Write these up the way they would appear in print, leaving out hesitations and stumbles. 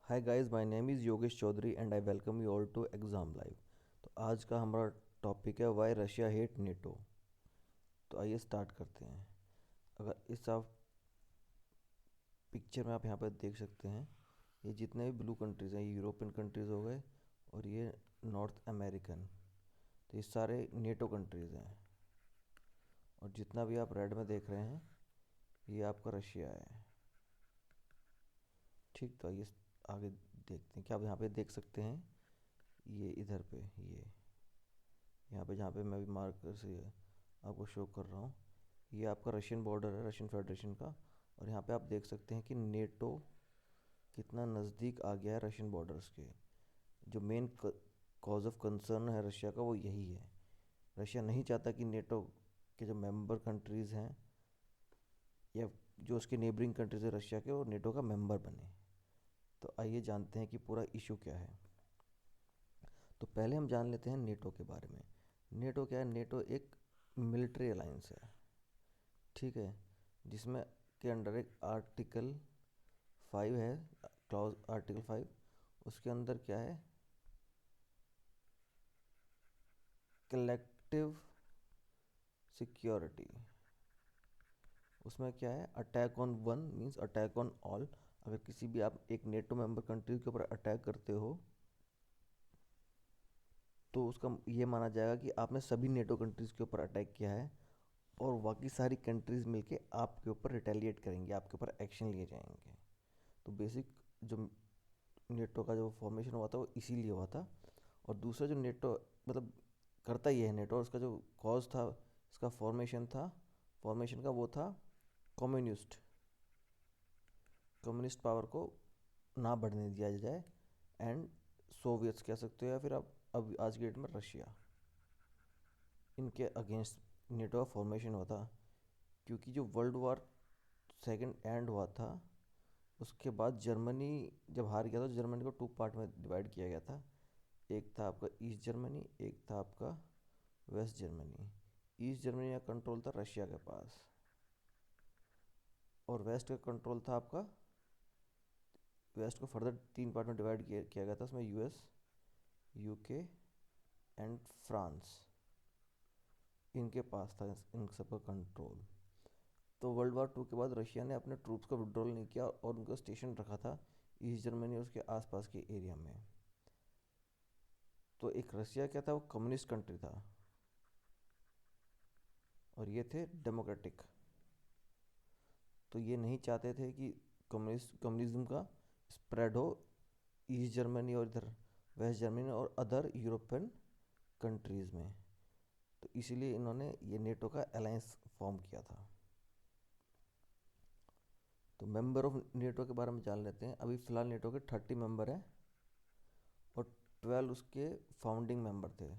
Hi guys, my name is Yogesh Chaudhary and I welcome you all to exam live. तो आज का हमारा topic है वाई रशिया हेट नेटो। तो आइए स्टार्ट करते हैं। अगर इस आप पिक्चर में आप यहाँ पर देख सकते हैं, ये जितने भी ब्लू कंट्रीज़ हैं, ये यूरोपियन कंट्रीज़ हो गए और ये नॉर्थ अमेरिकन। तो ये सारे नेटो कंट्रीज़ हैं। और जितना भी आप रेड में देख रहे हैं, ये आपका रशिया है। ठीक, तो आइए आगे देखते हैं। क्या आप यहाँ पे देख सकते हैं, ये इधर पे, ये यहाँ पे जहाँ पे मैं भी मार्कर से आपको शो कर रहा हूँ, ये आपका रशियन बॉर्डर है, रशियन फेडरेशन का। और यहाँ पे आप देख सकते हैं कि नेटो कितना नज़दीक आ गया है रशियन बॉर्डर्स के। जो मेन कॉज ऑफ कंसर्न है रशिया का, वो यही है। रशिया नहीं चाहता कि नेटो के जो मेंबर कंट्रीज़ हैं या जो उसके नेबरिंग कंट्रीज़ है रशिया के, वो नेटो का मेंबर बने। तो आइए जानते हैं कि पूरा इशू क्या है। तो पहले हम जान लेते हैं नेटो के बारे में। नेटो क्या है? नेटो एक मिलिट्री अलायंस है, ठीक है, जिसमें के अंडर एक आर्टिकल 5 है, क्लॉज आर्टिकल 5। उसके अंदर क्या है? Collective security. उसमें क्या है? Attack on one means attack on all. अगर किसी भी आप एक नेटो मेंबर कंट्री के ऊपर अटैक करते हो, तो उसका ये माना जाएगा कि आपने सभी नेटो कंट्रीज़ के ऊपर अटैक किया है और बाकी सारी कंट्रीज़ मिलके आपके ऊपर रिटेलिएट करेंगे, आपके ऊपर एक्शन लिए जाएंगे। तो बेसिक जो नेटो का जो फॉर्मेशन हुआ था, वो इसीलिए हुआ था। और दूसरा जो नेटो मतलब करता ही है नेटो, उसका जो कॉज था, इसका फॉर्मेशन का वो था कम्युनिस्ट कम्युनिस्ट पावर को ना बढ़ने दिया जाए। एंड सोवियट्स कह सकते हो, या फिर आप अब आज की डेट में रशिया, इनके अगेंस्ट नेटो का फॉर्मेशन हुआ था। क्योंकि जो वर्ल्ड वॉर सेकंड एंड हुआ था, उसके बाद जर्मनी जब हार गया था, तो जर्मनी को टू पार्ट में डिवाइड किया गया था। एक था आपका ईस्ट जर्मनी, एक था आपका वेस्ट जर्मनी। ईस्ट जर्मनी का कंट्रोल था रशिया के पास, और वेस्ट का कंट्रोल था आपका, वेस्ट को फर्दर तीन पार्ट में डिवाइड किया गया था। उसमें यूएस, यूके एंड फ्रांस, इनके पास था इन सब का कंट्रोल। तो वर्ल्ड वॉर टू के बाद रशिया ने अपने ट्रूप्स को विड्रॉल नहीं किया और उनको स्टेशन रखा था ईस्ट जर्मनी और उसके आसपास के एरिया में। तो एक रशिया क्या था, वो कम्युनिस्ट कंट्री था, और ये थे डेमोक्रेटिक। तो ये नहीं चाहते थे कि कम्युनिज्म का स्प्रेड हो ईस्ट जर्मनी और इधर वेस्ट जर्मनी और अदर यूरोपियन कंट्रीज़ में। तो इसीलिए इन्होंने ये नेटो का अलायंस फॉर्म किया था। तो मेंबर ऑफ नेटो के बारे में जान लेते हैं। अभी फ़िलहाल नेटो के 30 मेंबर हैं और 12 उसके फाउंडिंग मेंबर थे,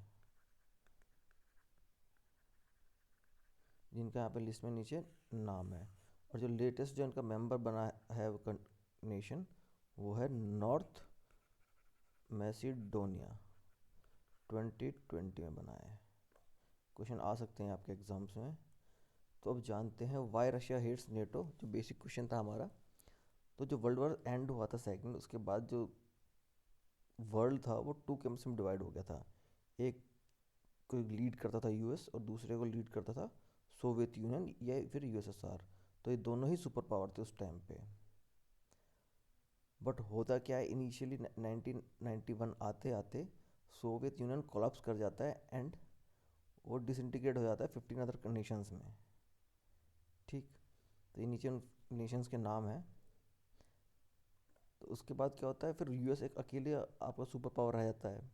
जिनका यहाँ पे लिस्ट में नीचे नाम है। और जो लेटेस्ट जो इनका मेंबर बना है नेशन, वो है नॉर्थ मैसिडोनिया, 2020 में बना है। क्वेश्चन आ सकते हैं आपके एग्जाम्स में। तो अब जानते हैं वाई रशिया हेट्स नेटो, जो बेसिक क्वेश्चन था हमारा। तो जो वर्ल्ड वॉर एंड हुआ था सेकंड, उसके बाद जो वर्ल्ड था वो टू कैंप्स में डिवाइड हो गया था। एक को लीड करता था यूएस और दूसरे को लीड करता था सोवियत यूनियन या फिर यूएसएसआर। तो ये दोनों ही सुपर पावर थे उस टाइम पे। बट होता क्या है, इनिशियली 1991 आते आते सोवियत यूनियन कोलैप्स कर जाता है एंड वो डिसइंटीग्रेट हो जाता है 15 अदर नेशंस में। ठीक, तो ये नीचे उन नेशंस के नाम है। तो उसके बाद क्या होता है, फिर यूएस एक अकेले आपका सुपर पावर रह जाता है,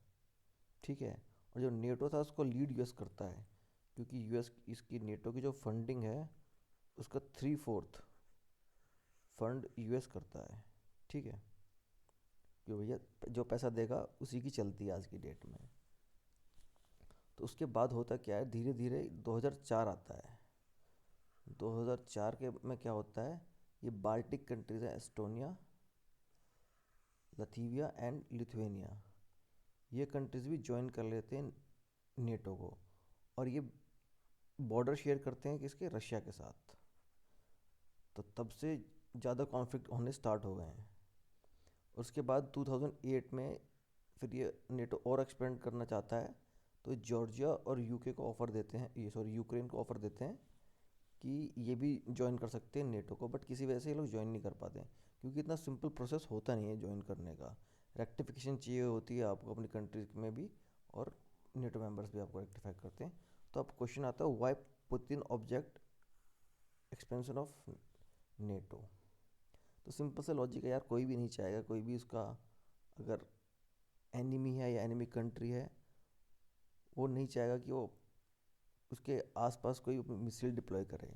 ठीक है। और जो नेटो था उसको लीड यूएस करता है, क्योंकि यूएस इसकी नेटो की जो फंडिंग है, उसका 3/4 फंड यूएस करता है, ठीक है। कि भैया जो पैसा देगा उसी की चलती है आज की डेट में। तो उसके बाद होता क्या है, धीरे धीरे 2004 आता है। 2004 के में क्या होता है, ये बाल्टिक कंट्रीज हैं, एस्टोनिया, लथीविया एंड लिथुएनिया, ये कंट्रीज भी ज्वाइन कर लेते हैं नेटो को। और ये बॉर्डर शेयर करते हैं किसके? रशिया के साथ। तो तब से ज़्यादा कॉन्फ्लिक्ट होने स्टार्ट हो गए हैं। उसके बाद 2008 में फिर ये नेटो और एक्सपेंड करना चाहता है, तो जॉर्जिया और यूके को ऑफ़र देते हैं, ये सॉरी यूक्रेन को ऑफ़र देते हैं कि ये भी ज्वाइन कर सकते हैं नेटो को, बट किसी वजह से ये लोग ज्वाइन नहीं कर पाते हैं, क्योंकि इतना सिंपल प्रोसेस होता नहीं है ज्वाइन करने का। रेक्टिफिकेशन चाहिए होती है आपको अपनी कंट्री में भी, और नेटो मेंबर्स भी आपको रेक्टिफाई करते हैं। तो अब क्वेश्चन आता है, why Putin object expansion of NATO? तो सिंपल सा लॉजिक है यार, कोई भी नहीं चाहेगा, कोई भी उसका अगर एनिमी है या एनिमी कंट्री है, वो नहीं चाहेगा कि वो उसके आसपास कोई मिसाइल डिप्लॉय करे।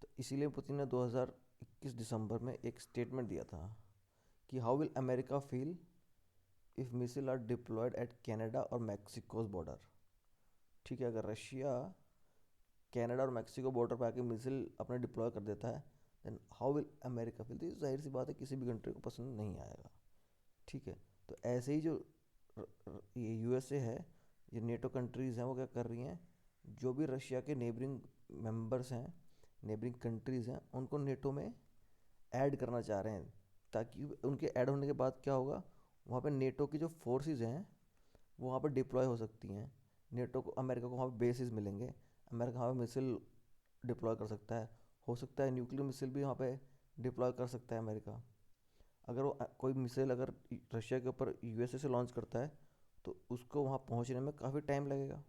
तो इसीलिए पुतिन ने 2021 दिसंबर में एक स्टेटमेंट दिया था कि how will America feel if missile are deployed at Canada और मैक्सिकोज बॉर्डर। ठीक है, अगर रशिया कनाडा और मैक्सिको बॉर्डर पर आके मिसाइल अपने डिप्लॉय कर देता है, then how will America feel. तो जाहिर सी बात है किसी भी कंट्री को पसंद नहीं आएगा। ठीक है, तो ऐसे ही जो ये यूएसए है, ये नेटो कंट्रीज़ हैं, वो क्या कर रही हैं, जो भी रशिया के नेबरिंग मेंबर्स हैं, नेबरिंग कंट्रीज़ हैं, उनको नेटो में ऐड करना चाह रहे हैं, ताकि उनके ऐड होने के बाद क्या होगा, वहाँ पे नेटो की जो फोर्सेस हैं वो वहाँ पर डिप्लॉय हो सकती हैं। नेटो को, अमेरिका को वहाँ पे बेसिस मिलेंगे, अमेरिका वहाँ पे मिसाइल डिप्लॉय कर सकता है, हो सकता है न्यूक्लियर मिसाइल भी वहाँ पे डिप्लॉय कर सकता है अमेरिका। अगर वो कोई मिसाइल अगर रशिया के ऊपर यूएसए से लॉन्च करता है, तो उसको वहाँ पहुँचने में काफ़ी टाइम लगेगा,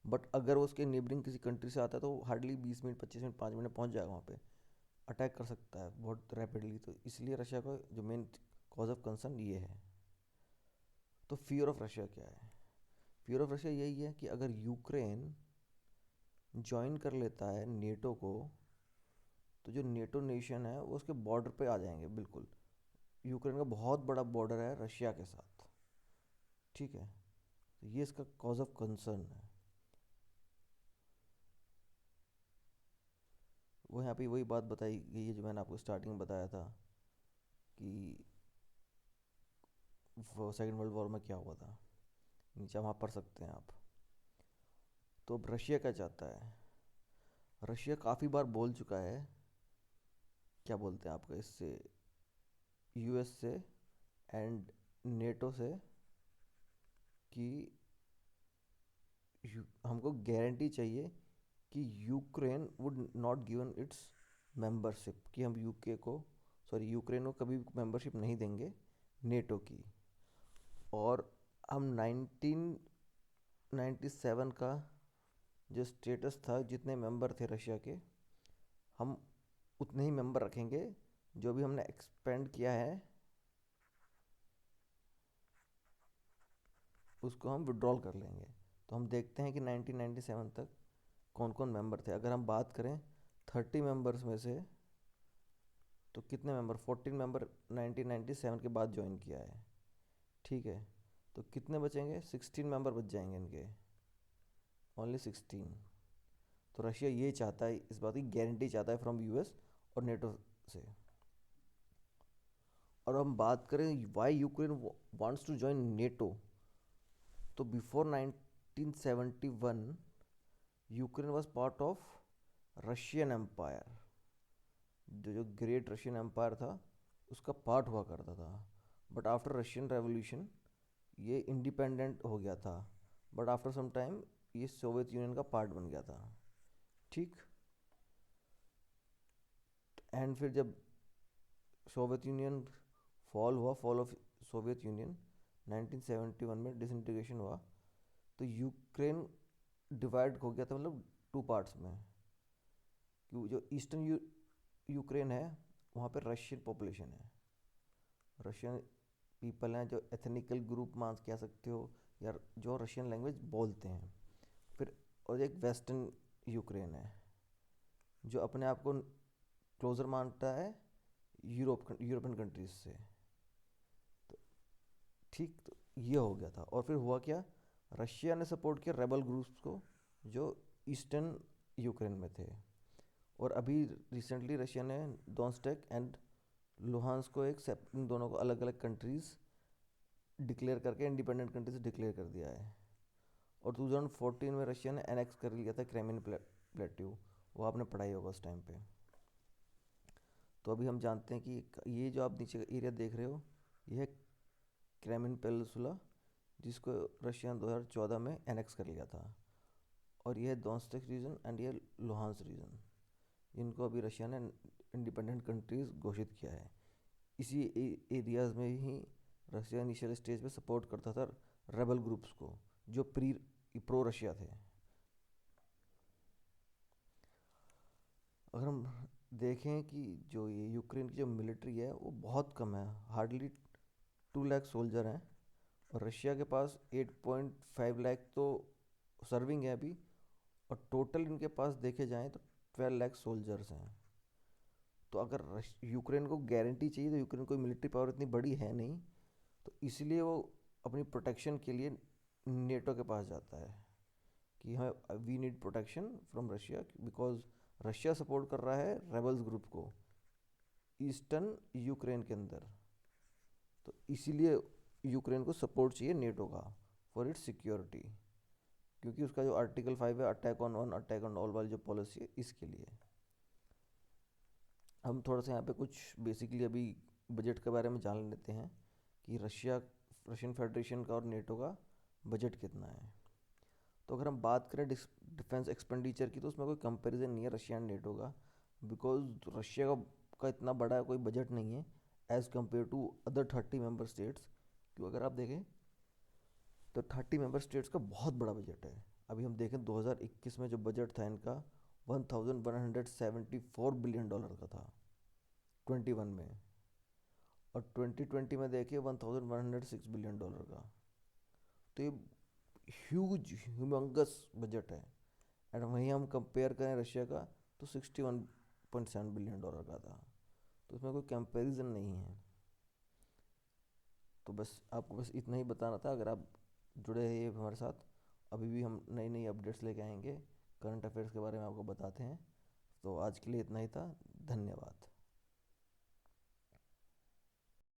बट अगर वो उसके नेबरिंग किसी कंट्री से आता है तो हार्डली 20 मिनट, 25 मिनट, 5 मिनट में पहुँच जाएगा वहाँ पे, अटैक कर सकता है बहुत रैपिडली। तो इसलिए रशिया का जो मेन कॉज ऑफ कंसर्न ये है। तो फियर ऑफ रशिया क्या है? फियर ऑफ रशिया यही है कि अगर यूक्रेन ज्वाइन कर लेता है नेटो को, तो जो नेटो नेशन है वो उसके बॉर्डर पे आ जाएंगे बिल्कुल। यूक्रेन का बहुत बड़ा बॉर्डर है रशिया के साथ। ठीक है, तो ये इसका कॉज ऑफ कंसर्न है। वो यहाँ पे वही बात बताई गई है जो मैंने आपको स्टार्टिंग में बताया था कि वो सेकेंड वर्ल्ड वॉर में क्या हुआ था। नीचे वहाँ पढ़ सकते हैं आप। तो अब रशिया क्या चाहता है? रशिया काफ़ी बार बोल चुका है, क्या बोलते हैं आपका इससे, यूएस से एंड नेटो से, कि हमको गारंटी चाहिए कि Ukraine would not given it's membership, कि हम यूके को, सॉरी यूक्रेन को कभी मेंबरशिप नहीं देंगे नेटो की। और हम 1997 का जो स्टेटस था, जितने मेंबर थे रशिया के, हम उतने ही मेंबर रखेंगे। जो भी हमने एक्सपेंड किया है उसको हम विड्रॉल कर लेंगे। तो हम देखते हैं कि 1997 तक कौन कौन मेंबर थे। अगर हम बात करें 30 मेंबर्स में से, तो कितने मेंबर, 14 मेंबर 1997 के बाद ज्वाइन किया है। ठीक है, तो कितने बचेंगे, 16 मेंबर बच जाएंगे इनके, ओनली 16। तो रशिया ये चाहता है, इस बात की गारंटी चाहता है फ्रॉम यूएस और नेटो से। और हम बात करें why Ukraine wants to join NATO, तो before 1971 Ukraine was part of Russian empire. जो ग्रेट रशियन एम्पायर था उसका पार्ट हुआ करता था, बट आफ्टर रशियन रेवोल्यूशन ये इंडिपेंडेंट हो गया था, बट आफ्टर सम टाइम ये सोवियत यूनियन का पार्ट बन गया था। ठीक, एंड फिर जब सोवियत यूनियन फॉल हुआ, फॉल ऑफ सोवियत यूनियन 1971 में डिसइंटीग्रेशन हुआ, तो यूक्रेन डिवाइड हो गया था, मतलब टू पार्ट्स में। कि जो ईस्टर्न यूक्रेन है वहाँ पे रशियन पॉपुलेशन है, रशियन पीपल हैं, जो एथनिकल ग्रुप मान कह सकते हो, या जो रशियन लैंग्वेज बोलते हैं। फिर और एक वेस्टर्न यूक्रेन है जो अपने आप को क्लोज़र मानता है यूरोपियन कंट्रीज से। तो ठीक, तो ये हो गया था। और फिर हुआ क्या, रशिया ने सपोर्ट किया रेबल ग्रुप्स को जो ईस्टर्न यूक्रेन में थे। और अभी रिसेंटली रशिया ने डोनेस्टेक एंड लुहांस को इन दोनों को अलग अलग कंट्रीज़ डिक्लेयर करके इंडिपेंडेंट कंट्रीज डिक्लेयर कर दिया है। और 2014 में रशिया ने एनेक्स कर लिया था क्रेमियन प्लेट्यू, वो आपने पढ़ाई होगा उस टाइम पे। तो अभी हम जानते हैं कि ये जो आप नीचे का एरिया देख रहे हो, ये है क्रेमिन पेनिनसुला, जिसको रशिया ने 2014 में एनेक्स कर लिया था। और ये है डोनेस्टिक रीजन एंड ये लुहांस रीजन, इनको अभी रशिया ने इंडिपेंडेंट कंट्रीज घोषित किया है। इसी एरियाज में ही रशिया इनिशियल स्टेज पे सपोर्ट करता था रेबल ग्रुप्स को, जो प्रो रशिया थे। अगर हम देखें कि जो ये यूक्रेन की जो मिलिट्री है वो बहुत कम है, हार्डली 2 लाख सोल्जर हैं। और रशिया के पास 8.5 लाख तो सर्विंग है अभी, और टोटल इनके पास देखे जाएं तो 12 लाख सोल्जर्स हैं। तो अगर यूक्रेन को गारंटी चाहिए, तो यूक्रेन कोई मिलिट्री पावर इतनी बड़ी है नहीं, तो इसलिए वो अपनी प्रोटेक्शन के लिए नेटो के पास जाता है कि हाँ, we need protection from Russia, because Russia support कर रहा है रेबल्स ग्रुप को ईस्टर्न यूक्रेन के अंदर। तो इसीलिए यूक्रेन को सपोर्ट चाहिए नेटो का फॉर इट्स सिक्योरिटी, क्योंकि उसका जो आर्टिकल 5 है, attack on one attack on all वाली जो पॉलिसी है, इसके लिए। हम थोड़ा सा यहाँ पे कुछ बेसिकली अभी बजट के बारे में जान लेते हैं कि रशियन फेडरेशन का और नेटो का बजट कितना है। तो अगर हम बात करें डिफेंस एक्सपेंडिचर की, तो उसमें कोई कंपैरिजन नहीं है रशिया एंड नेटो का, बिकॉज रशिया का इतना बड़ा कोई बजट नहीं है as compare to other 30 member states. क्यों, अगर आप देखें तो 30 मेंबर स्टेट्स का बहुत बड़ा बजट है। अभी हम देखें 2021 में जो बजट था इनका, 1174 बिलियन डॉलर का था 21 में। और 2020 में देखिए 1106 बिलियन डॉलर का। तो ये ह्यूज ह्यूमंगस बजट है। एंड वहीं हम कंपेयर करें रशिया का, तो 61.7 बिलियन डॉलर का था। तो इसमें कोई कंपैरिजन नहीं है। तो बस आपको बस इतना ही बताना था। अगर आप जुड़े रहिए हमारे साथ, अभी भी हम नई नई अपडेट्स लेके आएंगे, करंट अफेयर्स के बारे में आपको बताते हैं। तो आज के लिए इतना ही था। धन्यवाद।